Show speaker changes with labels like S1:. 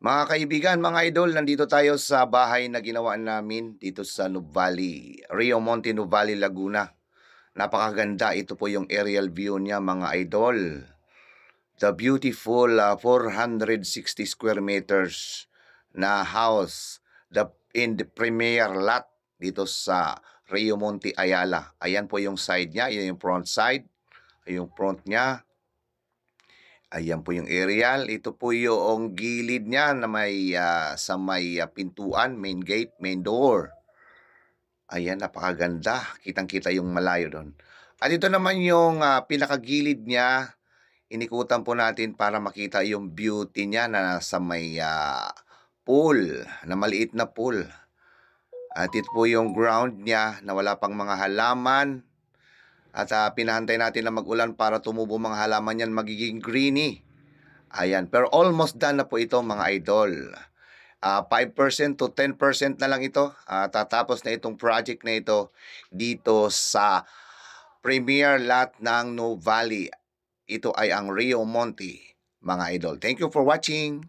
S1: Mga kaibigan, mga idol, nandito tayo sa bahay na ginawa namin dito sa Nuvali, Rio Monte, Nuvali, Laguna. Napakaganda. Ito po yung aerial view niya, mga idol. The beautiful 460 square meters na house in the premier lot dito sa Rio Monte, Ayala. Ayan po yung side niya, yan yung front side. Yung front niya. Ayan po yung aerial. Ito po yung gilid niya na may sa may pintuan, main gate, main door. Ayan, napakaganda. Kitang-kita yung malayo doon. At ito naman yung pinakagilid niya. Inikutan po natin para makita yung beauty niya na sa may pool, na maliit na pool. At ito po yung ground niya na wala pang mga halaman. At pinahantay natin na mag-ulan para tumubo mga halaman yan, magiging greeny. Ayan, pero almost done na po ito, mga idol. 5% to 10% na lang ito. Tatapos na itong project na ito dito sa premier lot ng Nuvali. Ito ay ang Rio Monte, mga idol. Thank you for watching.